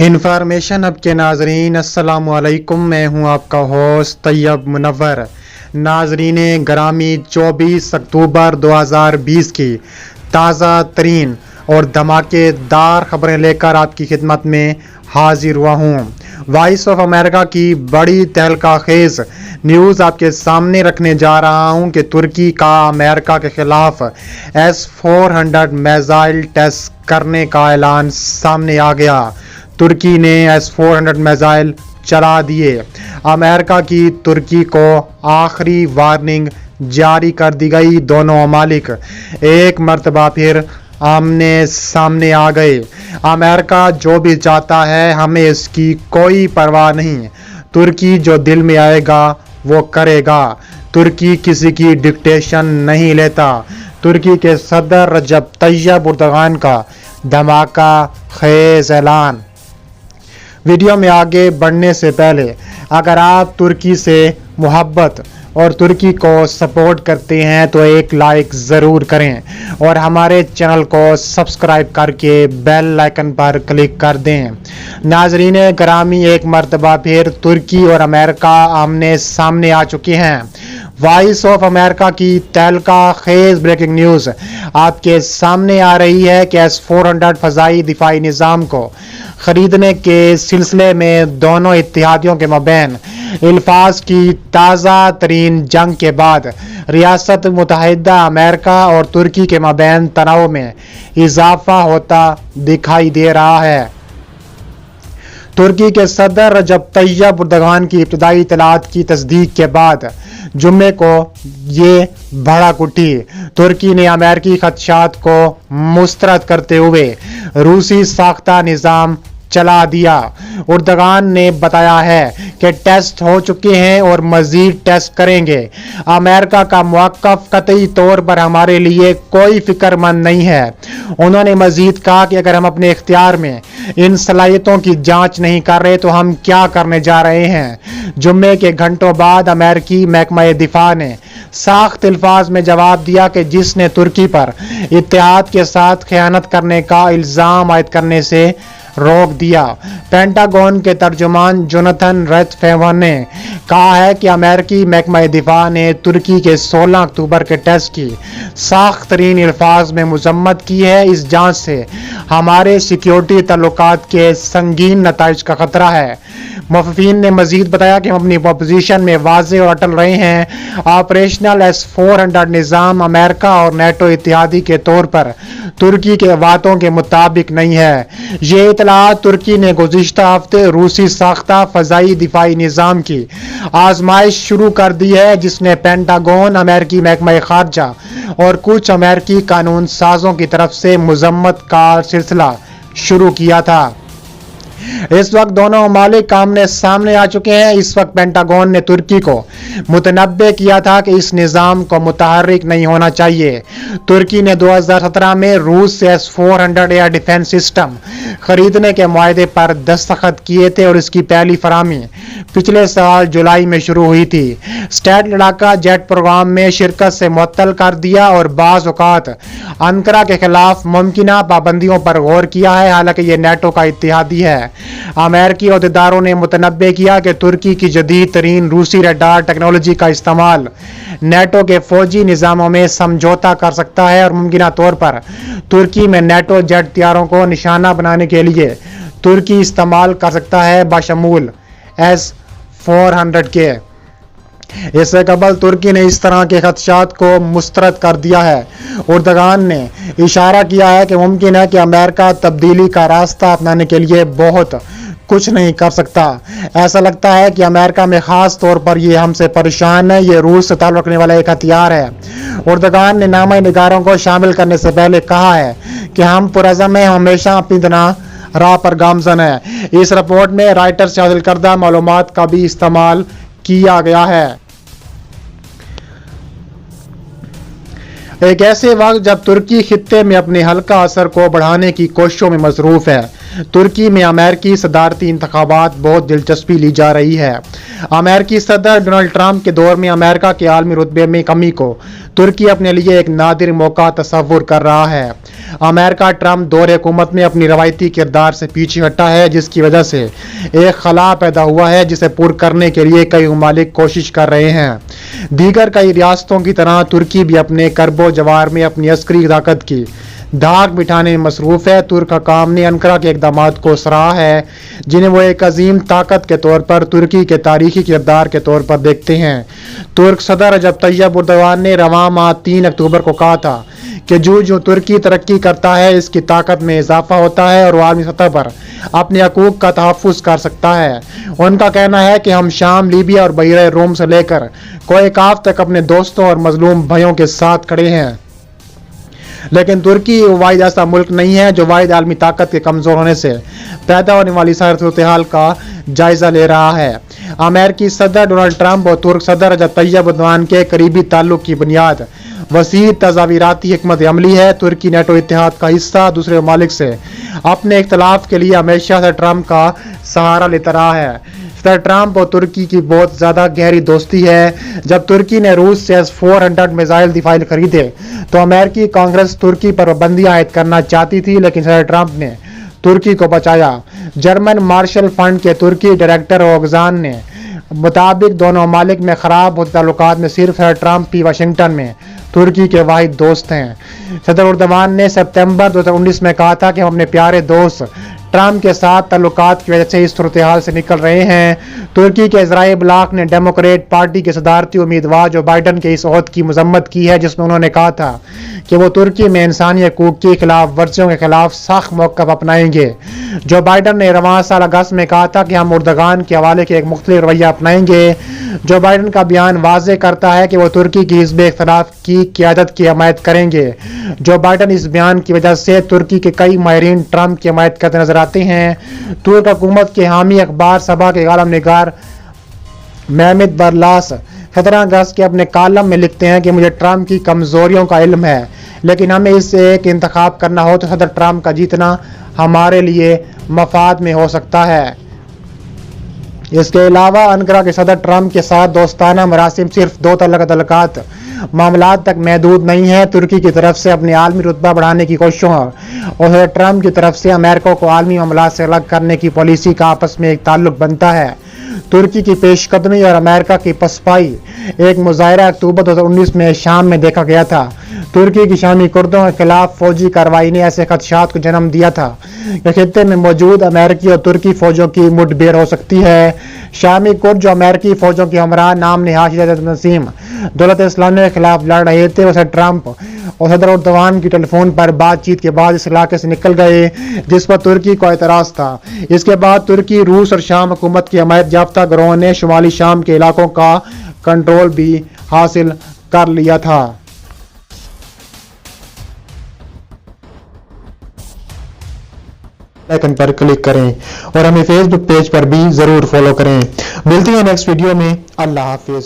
Information اب کے ناظرین السلام علیکم، میں ہوں آپ کا ہوسٹ طیب منور۔ ناظرین گرامی، 24 اکتوبر 2020 کی تازہ ترین اور دھماکے دار خبریں لے کر آپ کی خدمت میں حاضر ہوا ہوں۔ وائس آف امریکہ کی بڑی تہلکہ خیز نیوز آپ کے سامنے رکھنے جا رہا ہوں کہ ترکی کا امریکہ کے خلاف S-400 میزائل ٹیسٹ کرنے کا اعلان سامنے آ گیا۔ ترکی نے S-400 میزائل چلا دیے۔ امریکہ کی ترکی کو آخری وارننگ جاری کر دی گئی۔ دونوں ممالک ایک مرتبہ پھر آمنے سامنے آ گئے۔ امریکہ جو بھی چاہتا ہے ہمیں اس کی کوئی پرواہ نہیں۔ ترکی جو دل میں آئے گا وہ کرے گا۔ ترکی کسی کی ڈکٹیشن نہیں لیتا۔ ترکی کے صدر رجب طیب اردوغان کا دھماکہ خیز اعلان۔ ویڈیو میں آگے بڑھنے سے پہلے اگر آپ ترکی سے محبت اور ترکی کو سپورٹ کرتے ہیں تو ایک لائک ضرور کریں اور ہمارے چینل کو سبسکرائب کر کے بیل آئکن پر کلک کر دیں۔ ناظرین گرامی، ایک مرتبہ پھر ترکی اور امریکہ آمنے سامنے آ چکے ہیں۔ وائس آف امریکہ کی تہلکہ خیز بریکنگ نیوز آپ کے سامنے آ رہی ہے کہ S-400 فضائی دفاعی نظام کو خریدنے کے سلسلے میں دونوں اتحادیوں کے مابین الفاظ کی تازہ ترین جنگ کے بعد ریاست متحدہ امریکہ اور ترکی کے مابین تناؤ میں اضافہ ہوتا دکھائی دے رہا ہے۔ ترکی کے صدر رجب طیب اردوغان کی ابتدائی اطلاعات کی تصدیق کے بعد جمعے کو یہ بھڑک اٹھی۔ ترکی نے امریکی خدشات کو مسترد کرتے ہوئے روسی ساختہ نظام چلا دیا۔ اردوغان نے بتایا ہے کہ ٹیسٹ ہو چکے ہیں اور مزید ٹیسٹ کریں گے۔ امریکہ کا موقف قطعی طور پر ہمارے لیے کوئی فکر مند نہیں ہے۔ انہوں نے مزید کہا کہ اگر ہم اپنے اختیار میں ان صلاحیتوں کی جانچ نہیں کر رہے تو ہم کیا کرنے جا رہے ہیں۔ جمعے کے گھنٹوں بعد امریکی محکمہ دفاع نے سخت الفاظ میں جواب دیا کہ جس نے ترکی پر اتحاد کے ساتھ خیانت کرنے کا الزام عائد کرنے سے روک دیا۔ پینٹاگون کے ترجمان جوناتھن ریتھفیون نے کہا ہے کہ امریکی محکمہ دفاع نے ترکی کے 16 اکتوبر کے ٹیسٹ کی سخت ترین الفاظ میں مذمت کی ہے۔ اس جانچ سے ہمارے سیکیورٹی تعلقات کے سنگین نتائج کا خطرہ ہے۔ مففین نے مزید بتایا کہ ہم اپنی پوزیشن میں واضح اور اٹل رہے ہیں۔ آپریشنل S-400 نظام امریکہ اور نیٹو اتحادی کے طور پر ترکی کے وعدوں کے مطابق نہیں ہے۔ یہ اطلاعات ترکی نے گزشتہ ہفتے روسی ساختہ فضائی دفاعی نظام کی آزمائش شروع کر دی ہے، جس نے پینٹاگون، امریکی محکمہ خارجہ اور کچھ امریکی قانون سازوں کی طرف سے مذمت کا سلسلہ شروع کیا تھا۔ اس وقت دونوں ممالک آمنے سامنے آ چکے ہیں۔ اس وقت پینٹاگون نے ترکی کو متنبع کیا تھا کہ اس نظام کو متحرک نہیں ہونا چاہیے۔ ترکی نے 2017 میں روس سے S-400 ایئر ڈیفنس سسٹم خریدنے کے معاہدے پر دستخط کیے تھے اور اس کی پہلی فراہمی پچھلے سال جولائی میں شروع ہوئی تھی۔ اسٹیٹ لڑاکا جیٹ پروگرام میں شرکت سے معطل کر دیا اور بعض اوقات انقرہ کے خلاف ممکنہ پابندیوں پر غور کیا ہے، حالانکہ یہ نیٹو کا اتحادی ہے۔ امریکی عہدیداروں نے متنبع کیا کہ ترکی کی جدید ترین روسی ریڈار ٹیکنالوجی کا استعمال نیٹو کے فوجی نظاموں میں سمجھوتا کر سکتا ہے اور ممکنہ طور پر ترکی میں نیٹو جیٹ طیاروں کو نشانہ بنانے کے لیے ترکی استعمال کر سکتا ہے، بشمول S-400 کے۔ اس سے قبل ترکی نے اس طرح کے خدشات کو مسترد کر دیا ہے۔ اردوغان نے اشارہ کیا ہے کہ ممکن ہے کہ امریکہ تبدیلی کا راستہ اپنانے کے لیے بہت کچھ نہیں کر سکتا۔ ایسا لگتا ہے کہ امریکہ میں خاص طور پر یہ ہم سے پریشان ہے۔ یہ روس سے تعلق رکھنے والا ایک ہتھیار ہے۔ اردوغان نے نامہ نگاروں کو شامل کرنے سے پہلے کہا ہے کہ ہم پرعزم ہیں، ہمیشہ اپنی راہ پر گامزن ہیں۔ اس رپورٹ میں رائٹر سے حاصل کردہ معلومات کا بھی استعمال کیا گیا ہے۔ ایک ایسے وقت جب ترکی خطے میں اپنے حلقہ اثر کو بڑھانے کی کوششوں میں مصروف ہے، तुर्की में अमेरिकी सदारती इंतखाबात बहुत दिलचस्पी ली जा रही है। अमेरिकी सदर डोनाल्ड ट्रंप के दौर में अमेरिका के आलमी रुतबे में कमी को तुर्की अपने लिए एक नादिर मौका तस्वुर कर रहा है। अमेरिका ट्रंप दौर हुकूमत में अपनी रवायती किरदार से पीछे हटा है, जिसकी वजह से एक खला पैदा हुआ है जिसे पूरा करने के लिए कई ममालिक कोशिश कर रहे हैं। दीगर कई रियासतों की तरह तुर्की भी अपने करबो जवार में अपनी अस्करी ताकत की धाक बिठाने में मसरूफ है। तुर्क हकाम ने अंकारा के इक़दामात को सराहा है, जिन्हें वो एक अजीम ताकत के तौर पर तुर्की के तारीखी किरदार के तौर पर देखते हैं। तुर्क सदर रजब तैयब एर्दोगान ने रवां माह 3 अक्टूबर को कहा था कि जो तुर्की तरक्की करता है, इसकी ताकत में इजाफा होता है और वो आलमी सतह पर अपने हकूक का तहफ़्फ़ुज़ कर सकता है। उनका कहना है कि हम शाम, लीबिया और बहरे रोम से लेकर कोयकाफ तक अपने दोस्तों और मजलूम भाइयों के साथ खड़े हैं, लेकिन तुर्की वाहिद ऐसा मुल्क नहीं है जो वाहिद आलमी ताकत के कमज़ोर होने से पैदा होने वाली सूरत हाल का जायज़ा ले रहा है। अमेरिकी सदर डोनाल्ड ट्रंप और तुर्क सदर रजब तैयब एर्दोगान के करीबी ताल्लुक की बुनियाद वसी तज़ावीराती हिकमत अमली है। तुर्की नेटो इत्तेहाद का हिस्सा दूसरे ममालिक से अपने इख्तलाफ के लिए हमेशा से ट्रंप का सहारा लेता रहा है। सदर ट्रंप और तुर्की की बहुत ज़्यादा गहरी दोस्ती है। जब तुर्की ने रूस से S-400 मिसाइल दिफाइल खरीदे तो अमेरिकी कांग्रेस तुर्की पर पाबंदियां आयद करना चाहती थी, लेकिन सदर ट्रंप ने तुर्की को बचाया। जर्मन मार्शल फंड के तुर्की डायरेक्टर ओगजान ने मुताबिक दोनों ममालिक में ख़राब होते ताल्लुकात में सिर्फ सदर ट्रंप ही वाशिंगटन में तुर्की के वाहिद दोस्त हैं। सदर एर्दोगान ने सितंबर 2019 में कहा था कि हम अपने प्यारे दोस्त ट्रंप के साथ ताल्लुकात की वजह से इस सूरत हाल से निकल रहे हैं। तुर्की के इज़राइल ब्लॉक ने डेमोक्रेट पार्टी के सदारती उम्मीदवार जो बाइडन के इस ओहद की मजम्मत की है, जिसमें उन्होंने कहा था कि वो तुर्की में इंसानी हकूक की खिलाफ वर्जियों के खिलाफ सख्त मौक़िफ़ अपनाएंगे। जो बाइडन ने रवां साल अगस्त में कहा था कि हम एर्दोगान के हवाले के एक मुख्तलिफ रवैया अपनाएंगे। जो बाइडन का बयान वाज़े करता है कि वो तुर्की की हिज़्ब इख्तिलाफ की क़यादत की हमायत करेंगे। जो बाइडन इस बयान की वजह से तुर्की के कई माहिरीन ट्रंप की हमायत करते नजर आते हैं। तुर्क हुकूमत के हामी अखबार सबा के आलम निगार महमद बरलास 17 अगस्त के अपने कालम में लिखते हैं कि मुझे ट्रंप की कमज़ोरियों का इल्म है, लेकिन हमें इससे एक इंतखाब करना हो तो सदर ट्रंप का जीतना हमारे लिए मफाद में हो सकता है। इसके अलावा अंकारा के सदर ट्रंप के साथ दोस्ताना मरासिम सिर्फ 2 तल्लुकात मामलात तक महदूद नहीं है। तुर्की की तरफ से अपने आलमी रुतबा बढ़ाने की कोशिशों और सदर ट्रंप की तरफ से अमेरिका को आलमी मामलात से अलग करने की पॉलिसी का आपस में एक ताल्लुक बनता है। तुर्की की पेशकदमी और अमेरिका की पसपाई एक मुजाहरा अक्टूबर 2019 में शाम में देखा गया था। तुर्की की शामी कुर्दों के खिलाफ फौजी कार्रवाई ने ऐसे खदशात को जन्म दिया था कि खित्ते में मौजूद अमेरिकी और तुर्की फौजों की मुठभेड़ हो सकती है। शामी कुर्द जो अमेरिकी फौजों के हमरा नाम नहाज नसीम दौलत इस्लामी के खिलाफ लड़ रहे थे, उसे ट्रंप और सदर एर्दोगान की टेलीफोन पर बातचीत के बाद इस इलाके से निकल गए, जिस पर तुर्की को एतराज़ था। इसके बाद तुर्की, रूस और शाम हुकूमत की हमायत याफ्ता गिरोह ने शुमाली शाम के इलाकों का कंट्रोल भी हासिल कर लिया था। आइकन पर क्लिक करें और हमें फेसबुक पेज पर भी ज़रूर फॉलो करें। मिलते हैं नेक्स्ट वीडियो में। अल्लाह हाफिज़।